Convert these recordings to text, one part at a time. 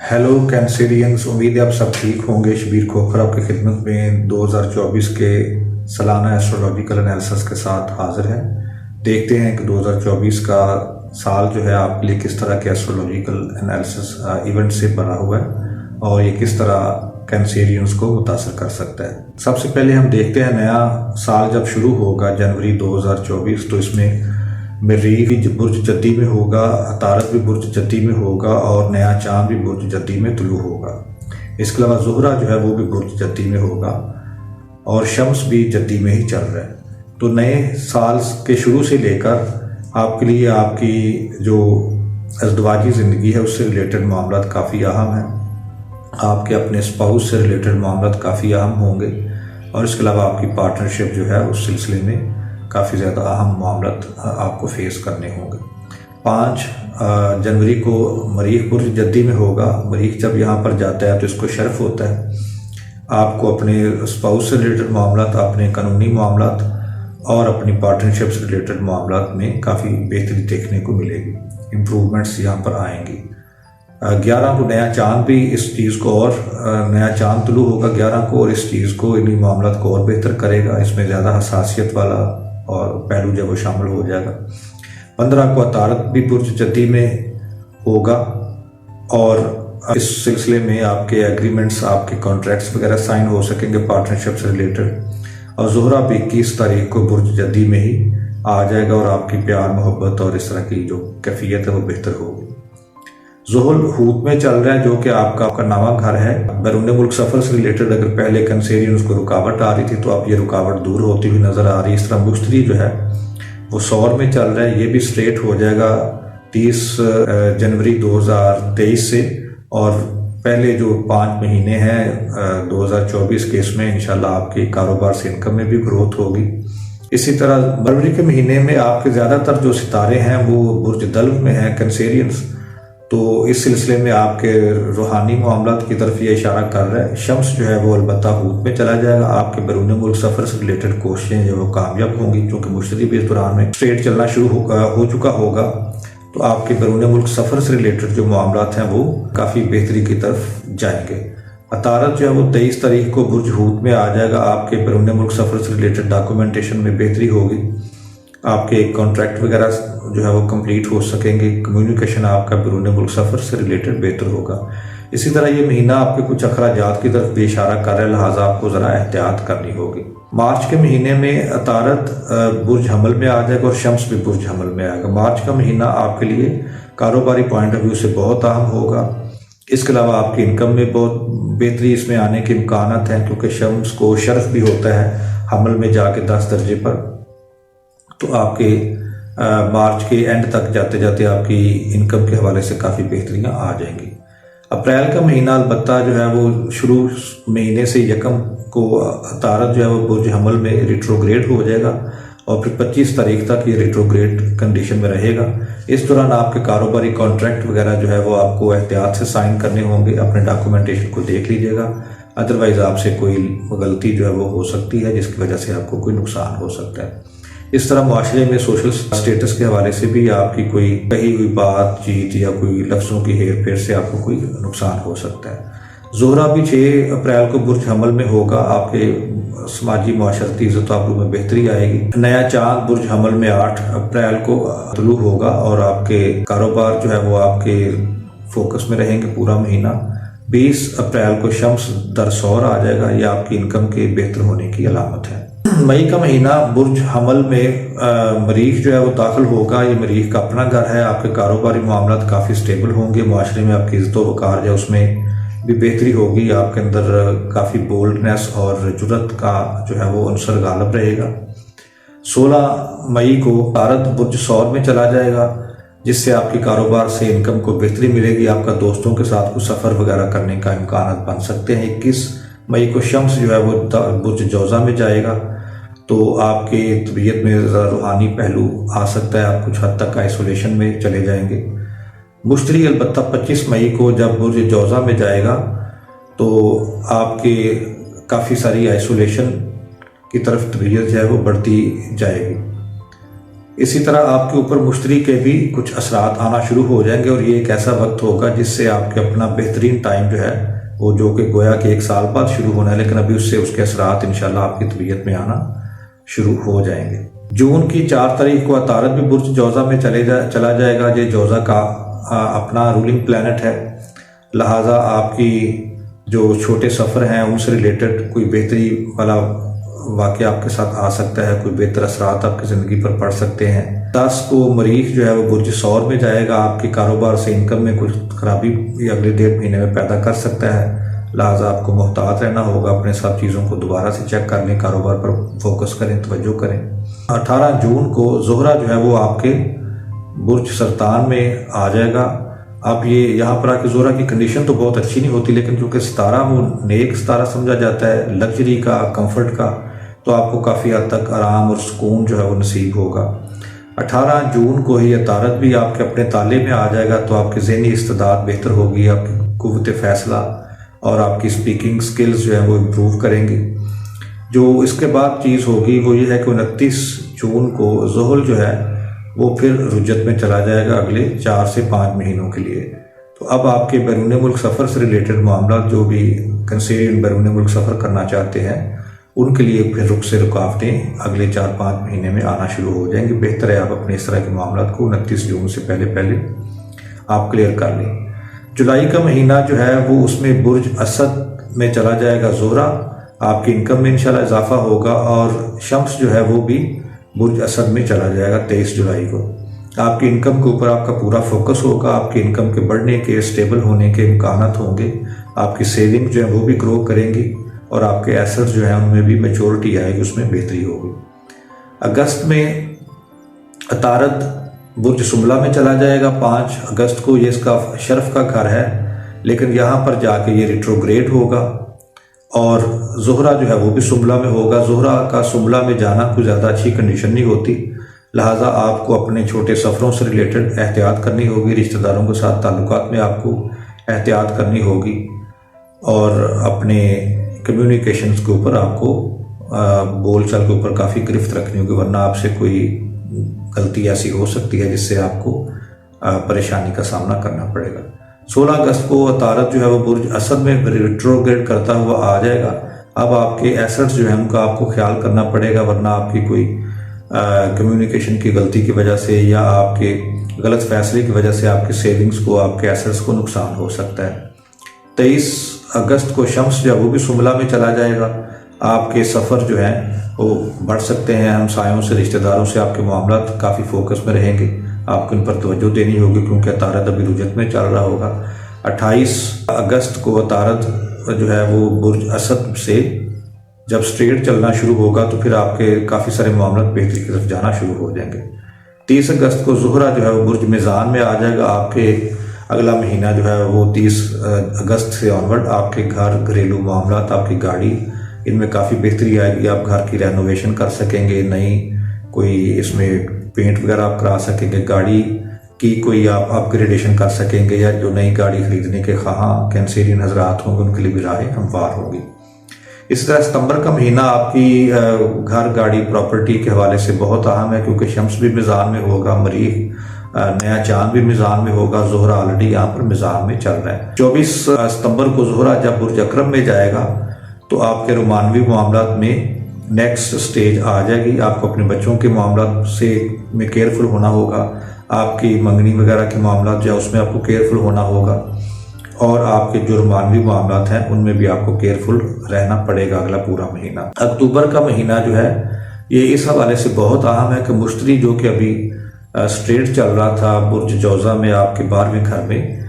Hello Cancerians, उम्मीद है आप सब ठीक होंगे। शबीर खोखर आपकी खिदमत में 2024 के सालाना एस्ट्रोलॉजिकल एनालिसिस के साथ हाजिर हैं। देखते हैं कि 2024 का साल जो है आपके लिए किस तरह के एस्ट्रोलॉजिकल एनालिसिस इवेंट से भरा हुआ है और ये किस तरह कैंसेरियंस को मुतासर कर सकता है। सबसे पहले हम देखते हैं नया साल जब शुरू होगा जनवरी 2024, तो इसमें मरीख बुर्ज जद्दी में होगा, अतारत भी बुर्ज जद्दी में होगा और नया चांद भी बुर्ज जद्दी में तुलू होगा। इसके अलावा ज़ोहरा जो है वो भी बुर्ज जद्दी में होगा और शम्स भी जद्दी में ही चल रहा है। तो नए साल के शुरू से लेकर आपके लिए आपकी जो अज़दवाजी ज़िंदगी है उससे रिलेटेड मामला काफ़ी अहम हैं। आपके अपने स्पाउस से रिलेटेड मामला काफ़ी अहम होंगे और इसके अलावा आपकी पार्टनरशिप जो है उस सिलसिले में काफ़ी ज़्यादा अहम मामला आपको फेस करने होंगे। 5 जनवरी को मरीख बुर्ज जद्दी में होगा। मरीख जब यहाँ पर जाता है तो इसको शर्फ होता है आपको अपने स्पाउस से रिलेटेड मामला, अपने कानूनी मामला और अपनी पार्टनरशिप से रिलेटेड मामला में काफ़ी बेहतरी देखने को मिलेगी। इम्प्रूवमेंट्स यहाँ पर आएंगी। 11 को नया चांद भी इस चीज़ को और नया चांद तुलू होगा 11 को और इस चीज़ को, इन्हीं मामला को और बेहतर करेगा। इसमें ज़्यादा हसासियत वाला और पहलू जब वो शामिल हो जाएगा। 15 को अतारत भी बुर्ज जद्दी में होगा और इस सिलसिले में आपके एग्रीमेंट्स, आपके कॉन्ट्रैक्ट्स वगैरह साइन हो सकेंगे पार्टनरशिप से रिलेटेड। और ज़ोहरा भी 21 तारीख को बुर्ज जद्दी में ही आ जाएगा और आपकी प्यार मोहब्बत और इस तरह की जो कैफियत है वो बेहतर होगी। ज़ुहल हूत में चल रहा है जो कि आपका नवा घर है। बैरून मुल्क सफ़र से रिलेटेड अगर पहले कैंसेरियंस को रुकावट आ रही थी तो अब ये रुकावट दूर होती हुई नज़र आ रही है। इस तरह मुश्तरी जो है वो सौर में चल रहा है, ये भी स्ट्रेट हो जाएगा 30 जनवरी 2023 से। और पहले जो 5 महीने हैं 2024 के, इसमें इंशाल्लाह आपके कारोबार से इनकम में भी ग्रोथ होगी। इसी तरह फरवरी के महीने में आपके ज़्यादातर जो सितारे हैं वो बुर्ज दल्व में हैं कैंसेरियंस, तो इस सिलसिले में आपके रूहानी मामलात की तरफ ये इशारा कर रहा है। शम्स जो है वो अलबत्ता हूत में चला जाएगा। आपके बैरून मुल्क सफ़र से रिलेटेड कोशिशें जो वो कामयाब होंगी क्योंकि मुश्तरी भी इस दौरान में स्ट्रेट चलना शुरू हो चुका होगा। तो आपके बैरून मुल्क सफ़र से रिलेटेड जो मामलात हैं वो काफ़ी बेहतरी की तरफ जाएंगे। अतारत जो है वो 23 तारीख को बुर्ज हूत में आ जाएगा। आपके बैरून मुल्क सफ़र से रिलेटेड डॉक्यूमेंटेशन में बेहतरी होगी। आपके कॉन्ट्रैक्ट वगैरह जो है वो कंप्लीट हो सकेंगे। कम्युनिकेशन आपका बैरून मुल्क सफ़र से रिलेटेड बेहतर होगा। इसी तरह ये महीना आपके कुछ अखराजात की तरफ भी इशारा कर रहा है, लिहाजा आपको ज़रा एहतियात करनी होगी। मार्च के महीने में अतारत बुर्ज हमल में आ जाएगा और शम्स भी बुर्ज हमल में आएगा। मार्च का महीना आपके लिए कारोबारी पॉइंट ऑफ व्यू से बहुत अहम होगा। इसके अलावा आपकी इनकम में बहुत बेहतरी इसमें आने के इम्कान हैं क्योंकि शम्स को शर्फ भी होता है हमल में जाके 10 दर्जे पर। तो आपके मार्च के एंड तक जाते जाते आपकी इनकम के हवाले से काफ़ी बेहतरियाँ आ जाएंगी। अप्रैल का महीना अलबत्ता जो है वो शुरू महीने से 1 को अतारत जो है वो बुर्ज हमल में रिट्रोग्रेड हो जाएगा और फिर 25 तारीख तक ये रिट्रोग्रेड कंडीशन में रहेगा। इस दौरान आपके कारोबारी कॉन्ट्रैक्ट वगैरह जो है वो आपको एहतियात से साइन करने होंगे। अपने डॉक्यूमेंटेशन को देख लीजिएगा, अदरवाइज आपसे कोई गलती जो है वो हो सकती है जिसकी वजह से आपको कोई नुकसान हो सकता है। इस तरह माशरे में सोशल स्टेटस के हवाले से भी आपकी कोई कही हुई बातचीत या कोई लफ्ज़ों की हेर फेर से आपको कोई नुकसान हो सकता है। ज़ोहरा भी 6 अप्रैल को बुर्ज हमल में होगा। आपके समाजी माशरती इज़्ज़त आबरू में बेहतरी आएगी। नया चांद बुर्ज हमल में 8 अप्रैल को तुलू होगा और आपके कारोबार जो है वो आपके फोकस में रहेंगे पूरा महीना। 20 अप्रैल को शम्स दर सौर आ जाएगा। यह आपकी इनकम के बेहतर होने की अलामत है। मई का महीना बुर्ज हमल में मरीख जो है वो दाखिल होगा। ये मरीख का अपना घर है। आपके कारोबारी मामला काफ़ी स्टेबल होंगे। माशरे में आपकी इज़्ज़त वक़ार जो उसमें भी बेहतरी होगी। आपके अंदर काफ़ी बोल्डनेस और जुर्रत का जो है वो अंसर गालब रहेगा। 16 मई को अतारत बुर्ज सौर में चला जाएगा जिससे आपके कारोबार से इनकम को बेहतरी मिलेगी। आपका दोस्तों के साथ कुछ सफ़र वगैरह करने का इम्कान बन सकते हैं। 21 मई को शम्स जो है वो बुर्ज जौज़ा में जाएगा तो आपके तबीयत में ज़रा रूहानी पहलू आ सकता है। आप कुछ हद तक आइसोलेशन में चले जाएंगे। मुश्तरी अलबत्ता 25 मई को जब बुर्ज जौज़ा में जाएगा तो आपके काफ़ी सारी आइसोलेशन की तरफ तबीयत जो है वो बढ़ती जाएगी। इसी तरह आपके ऊपर मुश्तरी के भी कुछ असरात आना शुरू हो जाएंगे और ये एक ऐसा वक्त होगा जिससे आपके अपना बेहतरीन टाइम जो है वो, जो कि गोया कि 1 साल बाद शुरू होना है, लेकिन अभी उससे उसके असरात इंशाल्लाह आपकी तबीयत में आना शुरू हो जाएंगे। जून की 4 तारीख को अतारद भी बुर्ज जौज़ा में चला जाएगा। ये जौज़ा का अपना रूलिंग प्लैनेट है, लिहाजा आपकी जो छोटे सफ़र हैं उनसे रिलेटेड कोई बेहतरी वाला वाक़या आपके साथ आ सकता है, कोई बेहतर असरात आपकी ज़िंदगी पर पड़ सकते हैं। 10 को मरीख जो है वो बुर्ज सौर में जाएगा, आपके कारोबार से इनकम में कुछ खराबी अगले 1.5 महीने में पैदा कर सकता है, लिहाजा आपको मोहतात रहना होगा। अपने सब चीज़ों को दोबारा से चेक कर लें, कारोबार पर फोकस करें, तवज्जो करें। 18 जून को ज़ोहरा जो है वो आपके बुर्ज सरतान में आ जाएगा। अब ये यहाँ पर आके ज़ोहरा की कंडीशन तो बहुत अच्छी नहीं होती, लेकिन क्योंकि सितारा वो नेक सितारा समझा जाता है, लग्जरी का, कंफर्ट का, तो आपको काफ़ी हद तक आराम और सुकून जो है वो नसीब होगा। 18 जून को ही अतारद भी आपके अपने ताले में आ जाएगा, तो आपकी ज़हनी इस्तेदाद बेहतर होगी, आपकी कुव्वत फ़ैसला और आपकी स्पीकिंग स्किल्स जो है वो इम्प्रूव करेंगी। जो इसके बाद चीज़ होगी वो ये है कि 29 जून को ज़ुहल जो है वो फिर रुजत में चला जाएगा अगले 4 से 5 महीनों के लिए। तो अब आपके बैरून मुल्क सफ़र से रिलेटेड मामला, जो भी कंसीडर बैरून मुल्क सफ़र करना चाहते हैं, उनके लिए फिर रुख से रुकावटें अगले 4-5 महीने में आना शुरू हो जाएंगी। बेहतर है आप अपने इस तरह के मामला को 29 जून से पहले आप क्लियर कर लें। जुलाई का महीना जो है वो उसमें बुर्ज असद में चला जाएगा ज़ोहरा, आपकी इनकम में इंशाल्लाह इजाफा होगा, और शम्स जो है वो भी बुर्ज असद में चला जाएगा 23 जुलाई को। आपकी इनकम के ऊपर आपका पूरा फोकस होगा, आपकी इनकम के बढ़ने के, स्टेबल होने के इम्कानात होंगे, आपकी सेविंग जो है वो भी ग्रो करेंगी और आपके एसेट्स जो है उनमें भी मैच्योरिटी आएगी, उसमें बेहतरी होगी। अगस्त में अतारद बुर्ज सुमला में चला जाएगा 5 अगस्त को। ये इसका शर्फ का घर है, लेकिन यहाँ पर जाके ये रिट्रोग्रेड होगा और ज़ोहरा जो है वो भी सुमला में होगा। ज़ोहरा का सुमला में जाना कोई ज़्यादा अच्छी कंडीशन नहीं होती, लिहाजा आपको अपने छोटे सफ़रों से रिलेटेड एहतियात करनी होगी, रिश्तेदारों के साथ ताल्लुकात में आपको एहतियात करनी होगी और अपने कम्युनिकेशंस के ऊपर आपको बोल चाल के ऊपर काफ़ी गिरफ्त रखनी होगी, वरना आपसे कोई गलती ऐसी हो सकती है जिससे आपको परेशानी का सामना करना पड़ेगा। 16 अगस्त को अतारद जो है वो बुर्ज असद में रिट्रोग्रेड करता हुआ आ जाएगा। अब आपके एसेट्स जो हैं उनका आपको ख्याल करना पड़ेगा, वरना आपकी कोई कम्युनिकेशन की गलती की वजह से या आपके गलत फैसले की वजह से आपके सेविंग्स को, आपके एसेट्स को नुकसान हो सकता है। 23 अगस्त को शम्स जो है वो भी सुमला में चला जाएगा। आपके सफ़र जो हैं वो बढ़ सकते हैं, हमसायों से, रिश्तेदारों से आपके मामला काफ़ी फोकस में रहेंगे, आपको इन पर तवज्जो देनी होगी क्योंकि अतारद अभी रुजत में चल रहा होगा। 28 अगस्त को अतारद जो है वो बुर्ज असद से जब स्ट्रेट चलना शुरू होगा तो फिर आपके काफ़ी सारे मामला बेहतरी की तरफ जाना शुरू हो जाएंगे। 30 अगस्त को ज़ोहरा जो है वो बुर्ज मिज़ान में आ जाएगा। आपके अगला महीना जो है वो 30 अगस्त से ऑनवर्ड आपके घर, घरेलू मामला, आपकी गाड़ी, इनमें काफ़ी बेहतरी आएगी। आप घर की रेनोवेशन कर सकेंगे, नई कोई इसमें पेंट वगैरह आप करा सकेंगे, गाड़ी की कोई आप अपग्रेडेशन कर सकेंगे, या जो नई गाड़ी खरीदने के ख़्वाह कैंसेरियन हजरात होंगे उनके लिए भी राहें हमवार होंगी। इस तरह सितंबर का महीना आपकी घर, गाड़ी, प्रॉपर्टी के हवाले से बहुत अहम है क्योंकि शम्स भी मिज़ान में होगा, मरीख नया चांद भी मिज़ान में होगा, ज़ोहरा ऑलरेडी यहाँ पर मिज़ान में चल रहा है। 24 सितंबर को ज़ोहरा जब बुर्ज अकरम में जाएगा तो आपके रोमानवी मामलात में नेक्स्ट स्टेज आ जाएगी। आपको अपने बच्चों के मामला से में केयरफुल होना होगा, आपकी मंगनी वगैरह के मामला जो है उसमें आपको केयरफुल होना होगा, और आपके जो रोमानवी मामलात हैं उनमें भी आपको केयरफुल रहना पड़ेगा अगला पूरा महीना। अक्टूबर का महीना जो है ये इस हवाले से बहुत अहम है कि मुश्तरी जो कि अभी स्ट्रेट चल रहा था बुर्ज जौज़ा में आपके 12वें घर में,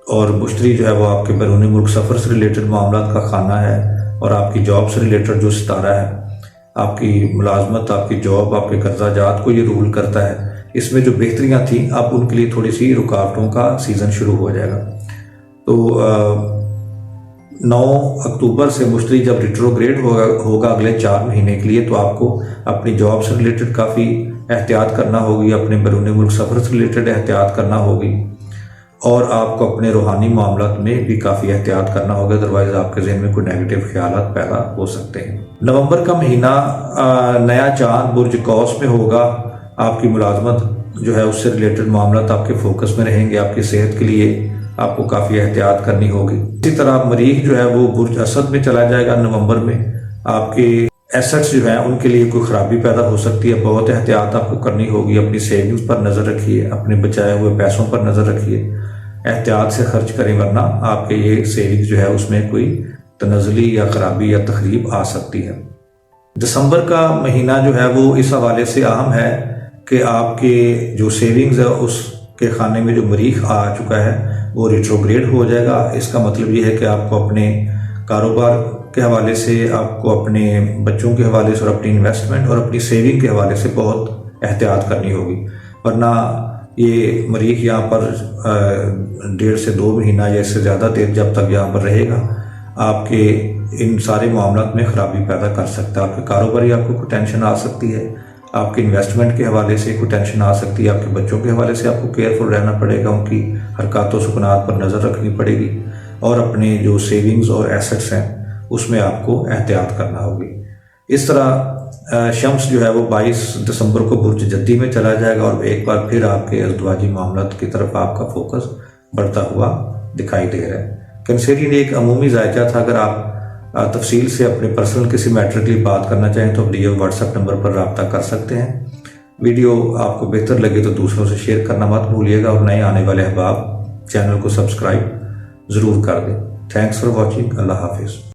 और मुश्तरी जो है वो आपके बैरून मुल्क सफ़र से रिलेटेड मामलात का खाना है, और आपकी जॉब से रिलेटेड जो सितारा है, आपकी मुलाजमत, आपकी जॉब, आपके कर्जा जात को ये रूल करता है। इसमें जो बेहतरियाँ थी अब उनके लिए थोड़ी सी रुकावटों का सीज़न शुरू हो जाएगा। तो 9 अक्टूबर से मुश्तरी जब रिट्रोग्रेड होगा अगले 4 महीने के लिए, तो आपको अपनी जॉब से रिलेटेड काफ़ी एहतियात करना होगी, अपने बैरून मुल्क सफ़र से रिलेटेड एहतियात करना होगी, और आपको अपने रूहानी मामलात में भी काफ़ी एहतियात करना होगा, अदरवाइज़ आपके जहन में कोई नेगेटिव ख्यालात पैदा हो सकते हैं। नवंबर का महीना नया चांद बुर्ज कौस में होगा, आपकी मुलाजमत जो है उससे रिलेटेड मामला आपके फोकस में रहेंगे। आपकी सेहत के लिए आपको काफ़ी एहतियात करनी होगी। इसी तरह मरीख जो है वो बुर्ज असद में चला जाएगा नवंबर में। आपके एसेट्स जो हैं उनके लिए कोई ख़राबी पैदा हो सकती है, बहुत एहतियात आपको करनी होगी। अपनी सेविंग्स पर नज़र रखिए, अपने बचाए हुए पैसों पर नज़र रखिए, एहतियात से खर्च करें, वरना आपके ये सेविंग्स जो है उसमें कोई तनज़ली या ख़राबी या तखरीब आ सकती है। दिसंबर का महीना जो है वो इस हवाले से अहम है कि आपके जो सेविंग्स है उसके खाने में जो मरीख आ चुका है वो रिट्रोग्रेड हो जाएगा। इसका मतलब ये है कि आपको अपने कारोबार के हवाले से, आपको अपने बच्चों के हवाले से और अपनी इन्वेस्टमेंट और अपनी सेविंग के हवाले से बहुत एहतियात करनी होगी, वरना ये मरीख यहाँ पर 1.5 से 2 महीना या इससे ज़्यादा देर जब तक यहाँ पर रहेगा आपके इन सारे मामलों में ख़राबी पैदा कर सकता है। आपके कारोबारी आपको कोई टेंशन आ सकती है, आपके इन्वेस्टमेंट के हवाले से कोई टेंशन आ सकती है, आपके बच्चों के हवाले से आपको केयरफुल रहना पड़ेगा, उनकी हरकत व सुकनात पर नज़र रखनी पड़ेगी, और अपने जो सेविंग्स और एसेट्स हैं उसमें आपको एहतियात करना होगी। इस तरह शम्स जो है वो 22 दिसंबर को बुर्ज जद्दी में चला जाएगा और एक बार फिर आपके अज़दवाजी मामलात की तरफ आपका फोकस बढ़ता हुआ दिखाई दे रहा है। कंसिडरिंग एक अमूमी जायजा था। अगर आप तफसील से अपने पर्सनल किसी मैटर के लिए बात करना चाहें तो दिए व्हाट्सएप नंबर पर रब्ता कर सकते हैं। वीडियो आपको बेहतर लगे तो दूसरों से शेयर करना मत भूलिएगा और नए आने वाले अहबाब चैनल को सब्सक्राइब ज़रूर कर दें। Thanks for watching. अल्लाह हाफिज़।